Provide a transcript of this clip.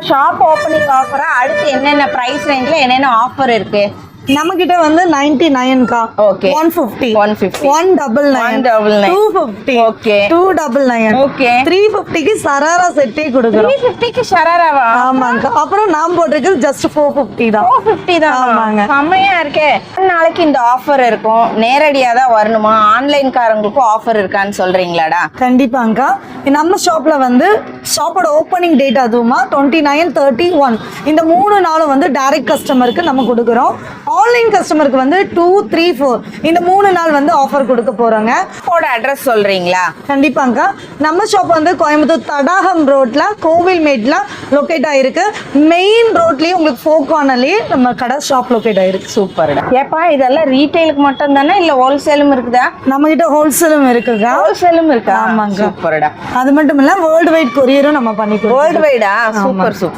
Shop opening ஆஃபரா அடுத்து என்னென்ன price ரேஞ்ச்ல என்னென்ன ஆஃபர் இருக்கு? நம்ம கிட்ட வந்து 99 கா. Okay. 150 150 199 250 Okay. 299 Okay. 350 க்கு சராரா செட்டே கொடுக்குறோம். 350 க்கு ஷராராவா? ஆமாங்க. அப்புறம் நாம் போட்டிருக்கிறது ஜஸ்ட் 450 தான். 450 தான். ஆமாங்க. செம்மையா இருக்கே. நாளைக்கு இந்த ஆஃபர் இருக்கும். நேரடியா தான் வரணுமா? ஆன்லைன் காரங்களுக்கும் ஆஃபர் இருக்கான்னு சொல்றீங்களாடா? கண்டிப்பாங்கக்கா. நம்ம ஷாப்ல வந்து ஷாப்போட ஓப்பனிங் டேட் அதுவுமா 29 31 இந்த 3 நாளும் வந்து டைரக்ட் கஸ்டமருக்கு நம்ம கொடுக்குறோம். ஆன்லைன் கஸ்டமருக்கு வந்து 2 3 4 இந்த 3 நாள் வந்து ஆஃபர் கொடுக்க போறோங்க. ஷாப்போட அட்ரஸ் சொல்றீங்களா? கண்டிப்பாங்க. நம்ம ஷாப் வந்து கோயம்புத்தூர் தடாகம் ரோட்ல கோவில்மேட்ல லொக்கேட் ஆயிருக்கு. மெயின் ரோட்லயே உங்களுக்கு ஃபோக் கார்னர்லயே நம்ம கடை ஷாப் லொக்கேட் ஆயிருக்கு. சூப்பர்டா. ஏப்பா இதெல்லாம் ரீட்டைலுக்கு மட்டும் தானே இல்ல ஹோல்சேலும் இருக்குதா? நம்ம கிட்ட ஹோல்சேலும் இருக்குங்க. ஹோல்சேலும் இருக்கா? ஆமாங்க. சூப்பர்டா. அது மட்டும் இல்ல வேர்ல்டு வைட் கொரியரும் நம்ம பண்ணிக்கிறோம். வேர்ல்டு வைடா? Super super.